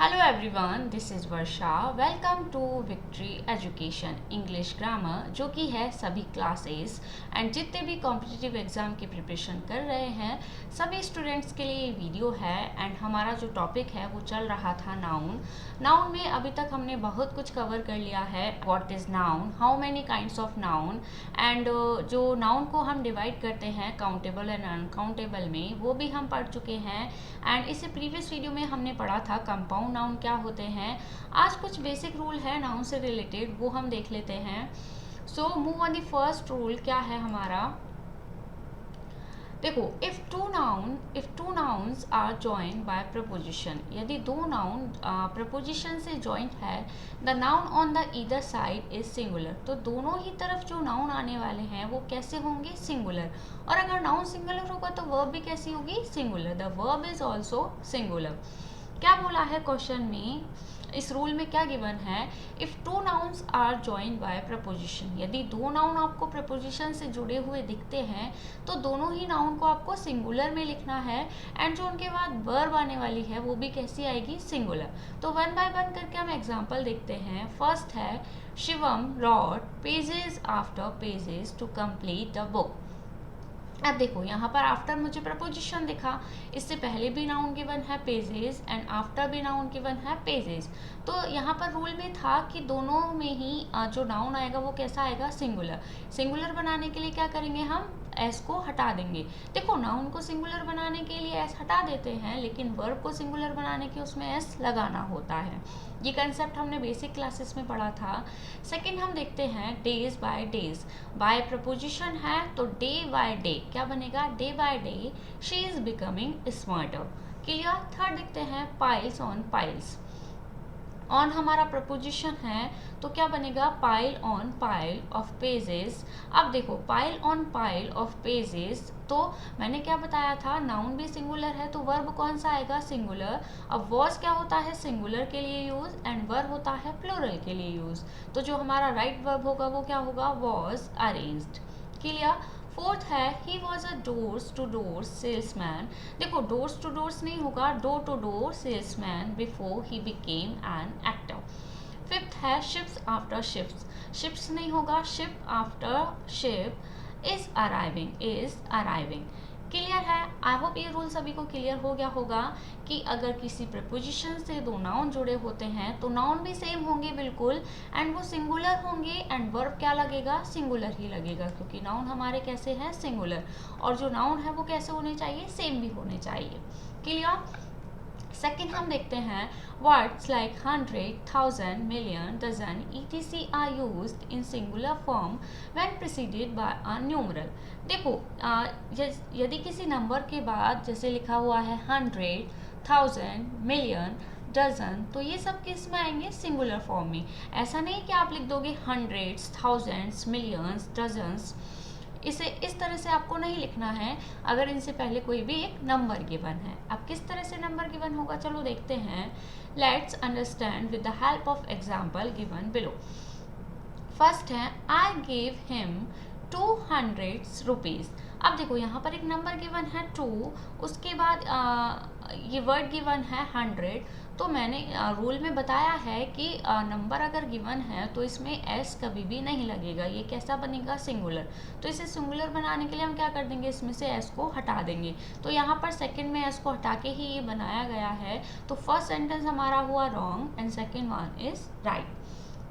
Hello everyone, this is Varsha. Welcome to Victory Education English grammar, जो कि है सभी क्लासेस एंड जितने भी कॉम्पिटिटिव एग्ज़ाम की प्रिपरेशन कर रहे हैं सभी स्टूडेंट्स के लिए ये वीडियो है. एंड हमारा जो टॉपिक है वो चल रहा था नाउन में. अभी तक हमने बहुत कुछ कवर कर लिया है. What is noun, how many kinds of noun, and जो नाउन को हम डिवाइड करते हैं काउंटेबल एंड अनकाउंटेबल में, वो भी हम पढ़ चुके हैं. एंड इससे प्रीवियस वीडियो में हमने पढ़ा था कंपाउंड नाउन क्या होते हैं. आज कुछ बेसिक रूल है नाउन से रिलेटेड, वो हम देख लेते हैं. So move on the first rule. क्या है हमारा, देखो, if two nouns are joined by preposition, यदि दो नाउन प्रपोजिशन से जॉइंट है, the noun on the either side is singular. तो दोनों ही तरफ जो नाउन आने वाले हैं वो कैसे होंगे, सिंगुलर. और अगर नाउन सिंगुलर होगा तो वर्ब भी कैसी होगी, singular. The verb is also singular. क्या बोला है क्वेश्चन में, इस रूल में क्या गिवन है, if two nouns are joined by preposition, यदि दो नाउन आपको प्रपोजिशन से जुड़े हुए दिखते हैं तो दोनों ही नाउन को आपको सिंगुलर में लिखना है. एंड जो उनके बाद वर्ब आने वाली है वो भी कैसी आएगी, सिंगुलर. तो वन बाय वन करके हम एग्जांपल देखते हैं. फर्स्ट है, Shivam wrote pages after pages to complete the book. अब देखो यहाँ पर आफ्टर मुझे प्रपोजिशन दिखा, इससे पहले भी नाउन गिवन है पेजेस एंड आफ्टर भी नाउन गिवन है पेजेस. तो यहाँ पर रूल में था कि दोनों में ही जो नाउन आएगा वो कैसा आएगा, सिंगुलर. सिंगुलर बनाने के लिए क्या करेंगे, हम एस को हटा देंगे. देखो, नाउन को सिंगुलर बनाने के लिए एस हटा देते हैं, लेकिन वर्ब को सिंगुलर बनाने के उसमें एस लगाना होता है. ये कंसेप्ट हमने बेसिक क्लासेस में पढ़ा था. सेकंड हम देखते हैं days by days. By preposition है तो डे बाय डे क्या बनेगा, day by day she is becoming smarter. Clear. Third देखते हैं, पाइल्स ऑन पाइल्स. ऑन हमारा प्रपोजिशन है तो क्या बनेगा, pile on pile of pages. अब देखो, pile on pile of pages, तो मैंने क्या बताया था, नाउन भी सिंगुलर है तो वर्ब कौन सा आएगा, सिंगुलर. अब वॉज क्या होता है, सिंगुलर के लिए यूज, एंड वर्ब होता है प्लूरल के लिए यूज. तो जो हमारा राइट वर्ब होगा वो क्या होगा, वॉज अरेंज्ड. क्लियर. फोर्थ है, he was a doors to doors salesman. देखो, डोर्स टू डोर्स नहीं होगा, door to door salesman before he became an actor. Fifth है, शिप्स आफ्टर शिप्स. शिप्स नहीं होगा, ship after ship is arriving. Clear है. I hope ये rule सभी को क्लियर हो गया होगा कि अगर किसी प्रपोजिशन से दो नाउन जुड़े होते हैं तो नाउन भी सेम होंगे बिल्कुल, एंड वो सिंगुलर होंगे, एंड वर्ब क्या लगेगा, सिंगुलर ही लगेगा, क्योंकि नाउन हमारे कैसे हैं, सिंगुलर. और जो नाउन है वो कैसे होने चाहिए, सेम भी होने चाहिए. क्लियर. सेकेंड हम देखते हैं, words like 100, 1000, million, dozen etc are used in singular form when preceded by a numeral. देखो, यदि किसी नंबर के बाद जैसे लिखा हुआ है 100, 1000, million, डजन, तो ये सब किस में आएंगे, सिंगुलर फॉर्म में. ऐसा नहीं कि आप लिख दोगे हंड्रेड्स, थाउजेंड्स, मिलियंस, डजन्स. इसे इस तरह से आपको नहीं लिखना है अगर इनसे पहले कोई भी एक नंबर गिवन है. अब किस तरह से नंबर गिवन होगा, चलो देखते हैं. Let's understand with the help of example given below. First है, आई गेव हिम 200 रुपीज़. अब देखो, यहाँ पर एक नंबर गिवन है 2, उसके बाद ये वर्ड गिवन है 100. तो मैंने रूल में बताया है कि नंबर अगर गिवन है तो इसमें एस कभी भी नहीं लगेगा, ये कैसा बनेगा, सिंगुलर. तो इसे सिंगुलर बनाने के लिए हम क्या कर देंगे, इसमें से एस को हटा देंगे. तो यहाँ पर सेकंड में एस को हटा के ही ये बनाया गया है. तो फर्स्ट सेंटेंस हमारा हुआ wrong and second one is right.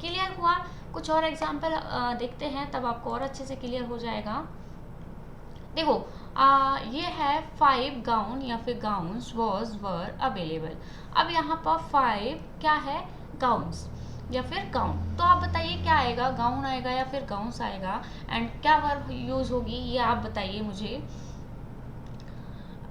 Clear हुआ. कुछ और एग्जाम्पल देखते हैं, तब आपको और अच्छे से क्लियर हो जाएगा. देखो, ये है 5 गाउन या फिर गाउन्स वर अवेलेबल. अब यहाँ पर 5 क्या है, गाउन्स या फिर गाउन. तो आप बताइए क्या आएगा, गाउन आएगा या फिर गाउन्स आएगा, एंड क्या वर्ब यूज होगी ये आप बताइए मुझे.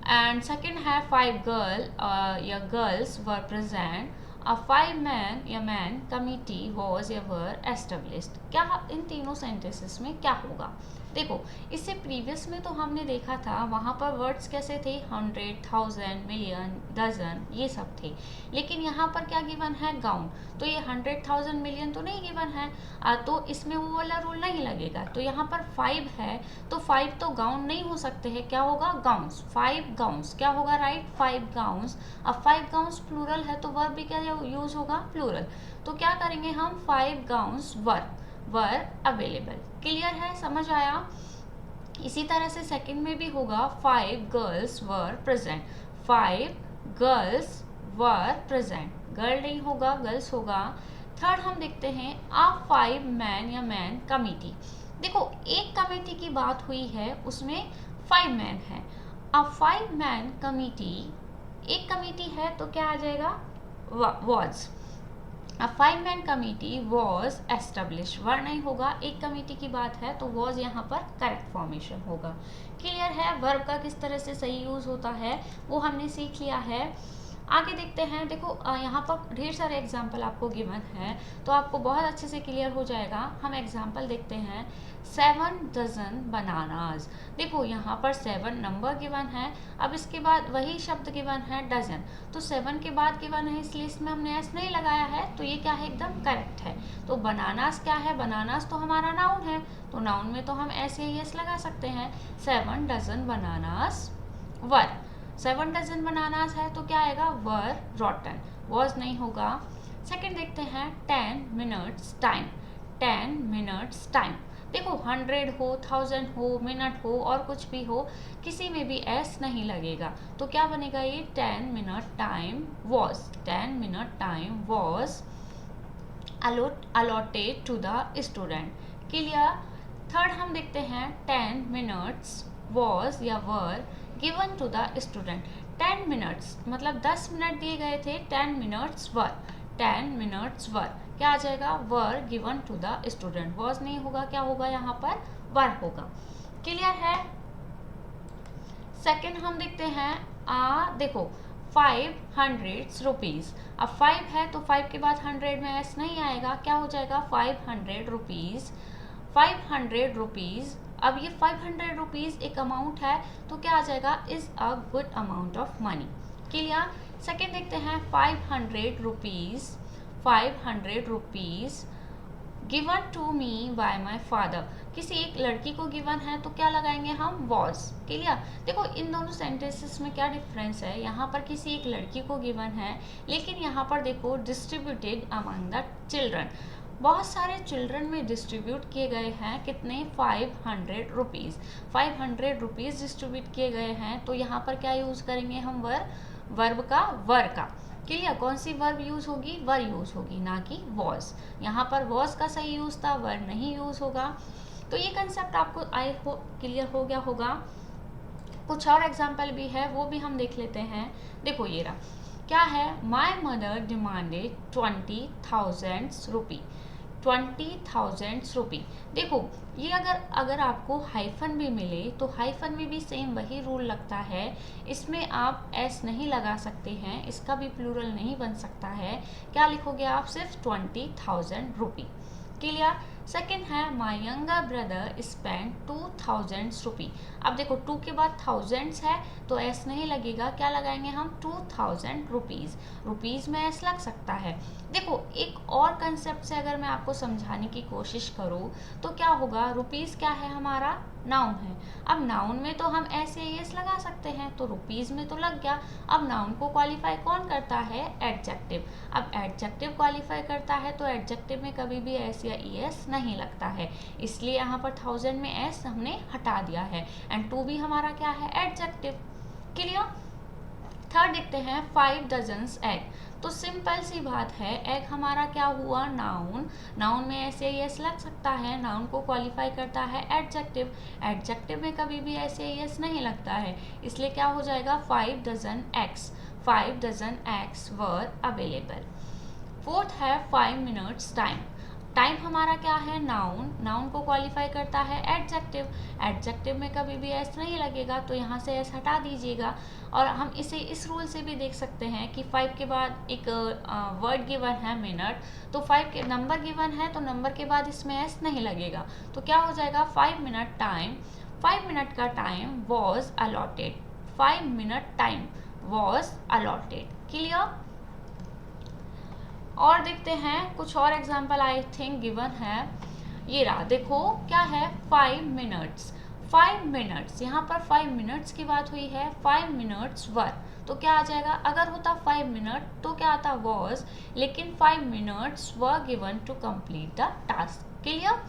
एंड सेकंड है 5 गर्ल या girls were present. A 5 man या मैन कमिटी वॉज या वर एस्टेब्लिश्ड. क्या इन तीनों सेंटेंसेस में क्या होगा, देखो इससे प्रीवियस में तो हमने देखा था वहाँ पर वर्ड्स कैसे थे, 100, 1000, मिलियन, डजन, ये सब थे। लेकिन यहाँ पर क्या गिवन है, गाउन। तो ये 100, 1000, मिलियन तो नहीं गिवन है, तो इसमें वो वाला रूल नहीं लगेगा। तो यहाँ पर 5 है तो 5 तो गाउन नहीं हो सकते हैं, क्या होगा, गाउन्स। 5 गाउन्स क्या होगा, राइट, 5 गाउन्स। अब 5 गाउन्स प्लूरल है तो वर्ब भी क्या यूज होगा, प्लूरल। तो क्या करेंगे हम, 5 गाउन्स वर अवेलेबल। क्लियर है, समझ आया। इसी तरह से सेकंड में भी होगा, 5 girls were present. 5 girls were present, girl नहीं होगा, गर्ल्स होगा। थर्ड हम देखते हैं, आ 5 मैन या मैन कमिटी। देखो एक कमेटी की बात हुई है, उसमें 5 मैन है। अब 5 मैन कमिटी, एक कमेटी है तो क्या आ जाएगा, वॉज। अब 5 मैन कमेटी वॉज एस्टेब्लिश, वर नहीं होगा, एक कमेटी की बात है तो वॉज यहाँ पर करेक्ट फॉर्मेशन होगा। क्लियर है, वर्ब का किस तरह से सही यूज होता है वो हमने सीख लिया है। आगे देखते हैं। देखो यहाँ पर ढेर सारे एग्जाम्पल आपको गिवन है तो आपको बहुत अच्छे से क्लियर हो जाएगा। हम एग्जाम्पल देखते हैं, 7 डजन बनानाज। देखो यहाँ पर 7 नंबर गिवन है, अब इसके बाद वही शब्द गिवन है डजन, तो 7 के बाद गिवन है इसलिए इसमें हमने एस नहीं लगाया है, तो ये क्या है, एकदम करेक्ट है। तो बनानास क्या है, बनानास तो हमारा नाउन है, तो नाउन में तो हम ऐसे ही एस लगा सकते हैं। 7 डजन बनानास वर, 7 डजन बनानास है तो क्या आएगा, वर रॉटन, वॉज नहीं होगा। सेकंड देखते हैं, 10 मिनट्स टाइम। 10 मिनट्स टाइम, देखो 100 हो, 1000 हो, मिनट हो और कुछ भी हो, किसी में भी एस नहीं लगेगा, तो क्या बनेगा ये, 10 minute time was. 10 minute time was allotted to the student. Clear. Third हम देखते हैं, 10 मिनट्स वॉज या were given to the student. 10 minutes मतलब 10 मिनट दिए गए थे, 10 मिनट्स वर, 10 मिनट्स वर, क्या आ जाएगा, were given to the student. Was नहीं होगा, क्या होगा यहाँ पर, वर होगा। क्लियर है। सेकंड हम देखते हैं, देखो 500 रुपीज। अब 5 है तो 5 के बाद 100 में एस नहीं आएगा, क्या हो जाएगा, 500 रुपीज। 500 रुपीज, अब ये 500 रुपीज एक अमाउंट है तो क्या आ जाएगा, is a good amount of money. Clear. Second देखते हैं, 500 rupees. 500 rupees given to me by my father, किसी एक लड़की को गिवन है तो क्या लगाएंगे हम, वॉज। क्लियर। देखो इन दोनों सेंटेंसेस में क्या डिफरेंस है, यहाँ पर किसी एक लड़की को गिवन है, लेकिन यहाँ पर देखो डिस्ट्रीब्यूटेड अमंग द चिल्ड्रन, बहुत सारे चिल्ड्रन में डिस्ट्रीब्यूट किए गए हैं, कितने, 500 रुपीज़। 500 रुपीज़ डिस्ट्रीब्यूट किए गए हैं, तो यहाँ पर क्या यूज़ करेंगे हम, वर्ब का, वर का। क्लियर। कौन सी वर्ब यूज़ होगी, वर यूज़ होगी, ना कि वॉज। यहाँ पर वॉज का सही यूज़ था, वर नहीं यूज़ होगा। तो ये कंसेप्ट आपको आई हो क्लियर हो गया होगा। कुछ और एग्जाम्पल भी है, वो भी हम देख लेते हैं। देखो ये रहा, क्या है, माई मदर डिमांडेड 20,000 रुपी। 20,000 रुपी। देखो ये अगर आपको हाइफन भी मिले तो हाइफन में भी सेम वही रूल लगता है, इसमें आप एस नहीं लगा सकते हैं, इसका भी प्लूरल नहीं बन सकता है। क्या लिखोगे आप, सिर्फ 20,000 रुपी। क्लियर। सेकेंड है, माई यंगर ब्रदर स्पेंड 2,000 रुपी। अब देखो 2 के बाद थाउजेंड्स है तो एस नहीं लगेगा, क्या लगाएंगे हम, 2,000 रुपीज़। रुपीज़ में एस लग सकता है। देखो एक और कंसेप्ट से अगर मैं आपको समझाने की कोशिश करूँ तो क्या होगा, रुपीज़ क्या है, हमारा नाउन है। अब नाउन में तो हम ऐसे एस लगा सकते हैं, तो रुपीज़ में तो लग गया। अब नाउन को क्वालिफाई कौन करता है, एडजेक्टिव। अब एडजेक्टिव क्वालिफाई करता है तो एडजेक्टिव में कभी भी एस या ई एस नहीं लगता है, इसलिए यहाँ पर 1000 में एस हमने हटा दिया है, एंड 2 भी हमारा क्या है, एडजेक्टिव। क्लियर। थर्ड देखते हैं, 5 डजन्स एग। तो सिंपल सी बात है, एग हमारा क्या हुआ, नाउन। नाउन में ऐसे यस लग सकता है, नाउन को क्वालिफाई करता है एडजेक्टिव। एडजेक्टिव में कभी भी ऐसे यस नहीं लगता है, इसलिए क्या हो जाएगा, 5 डजन एग्स। 5 डजन एग्स वर अवेलेबल। फोर्थ है, 5 मिनट्स टाइम। टाइम हमारा क्या है, नाउन, नाउन को क्वालिफाई करता है एडजेक्टिव, एडजेक्टिव में कभी भी एस नहीं लगेगा, तो यहाँ से एस हटा दीजिएगा। और हम इसे इस रूल से भी देख सकते हैं कि 5 के बाद एक वर्ड गिवन है मिनट, तो 5 के नंबर गिवन है तो नंबर के बाद इसमें एस नहीं लगेगा, तो क्या हो जाएगा 5 मिनट टाइम, 5 मिनट का time was allotted, 5 minute time was allotted. Clear. और देखते हैं कुछ और एग्जाम्पल आई थिंक गिवन है, ये रहा, देखो क्या है 5 मिनट्स, 5 मिनट्स, यहाँ पर 5 मिनट्स की बात हुई है, 5 मिनट्स वर, तो क्या आ जाएगा, अगर होता 5 मिनट तो क्या आता वॉज, लेकिन 5 minutes were given to complete the task. Clear.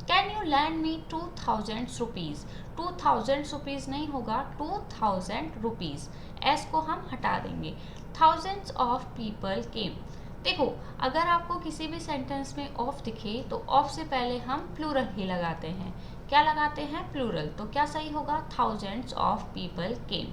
Can you lend me 2000 rupees, 2000 rupees नहीं होगा 2000 रुपीज़, एस को हम हटा देंगे। थाउजेंड्स ऑफ पीपल केम, देखो अगर आपको किसी भी सेंटेंस में ऑफ दिखे तो ऑफ से पहले हम प्लूरल ही लगाते हैं, क्या लगाते हैं, प्लूरल, तो क्या सही होगा, थाउजेंड्स ऑफ पीपल केम।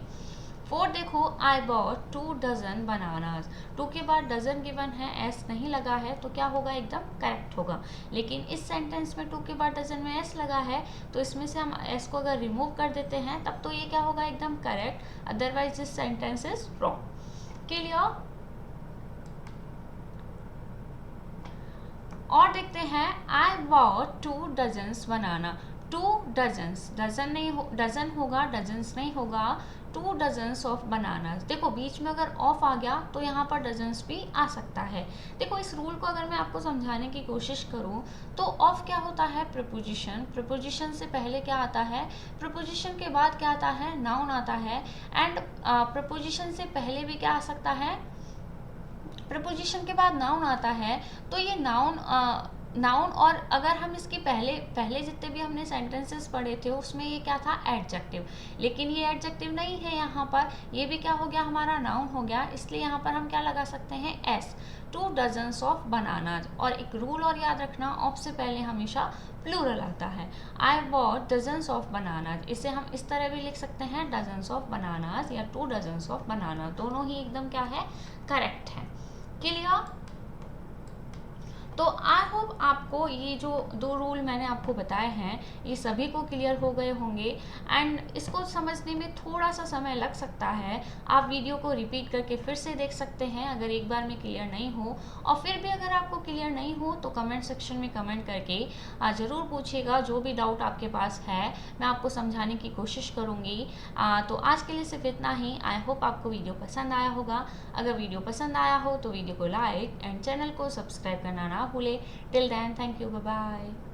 4 देखो, आई बॉट 2 डजन बनानास, 2 के बाद डजन गिवन है, एस नहीं लगा है, तो क्या होगा, एकदम करेक्ट होगा। लेकिन इस सेंटेंस में 2 के बाद डजन में एस लगा है, तो इसमें से हम एस को अगर रिमूव कर देते हैं तब तो ये क्या होगा, एकदम correct, otherwise this sentence is wrong. Clear. और देखते हैं, I bought 2 dozens banana, 2 dozens, dozen नहीं हो, डजन होगा, डजन्स नहीं होगा, 2 डजन्स ऑफ बनाना। देखो बीच में अगर ऑफ आ गया तो यहाँ पर डजन्स भी आ सकता है। देखो इस रूल को अगर मैं आपको समझाने की कोशिश करूँ तो ऑफ क्या होता है, प्रपोजिशन, प्रपोजिशन से पहले क्या आता है, प्रपोजिशन के बाद क्या आता है, नाउन आता है, एंड प्रपोजिशन से पहले भी क्या आ सकता है, प्रपोजिशन के बाद नाउन आता है, तो ये नाउन नाउन और अगर हम इसके पहले जितने भी हमने सेंटेंसेस पढ़े थे उसमें ये क्या था, एडजेक्टिव, लेकिन ये एडजेक्टिव नहीं है, यहाँ पर ये भी क्या हो गया, हमारा नाउन हो गया, इसलिए यहाँ पर हम क्या लगा सकते हैं, एस, 2 डजन्स ऑफ बनानाज। और एक रूल और याद रखना, ऑफ से पहले हमेशा प्लूरल आता है, I bought dozens of bananas, इसे हम इस तरह भी लिख सकते हैं, डजन्स ऑफ बनानाज या 2 डजन्स ऑफ बनाना, दोनों ही एकदम क्या है, करेक्ट है। क्लियर। तो आई होप आपको ये जो 2 रूल मैंने आपको बताए हैं ये सभी को क्लियर हो गए होंगे, एंड इसको समझने में थोड़ा सा समय लग सकता है, आप वीडियो को रिपीट करके फिर से देख सकते हैं अगर एक बार में क्लियर नहीं हो, और फिर भी अगर आपको क्लियर नहीं हो तो कमेंट सेक्शन में कमेंट करके ज़रूर पूछिएगा, जो भी डाउट आपके पास है मैं आपको समझाने की कोशिश करूँगी। तो आज के लिए सिर्फ इतना ही। आई होप आपको वीडियो पसंद आया होगा, अगर वीडियो पसंद आया हो तो वीडियो को लाइक एंड चैनल को सब्सक्राइब करना ना भूले। Till then, thank you, bye bye.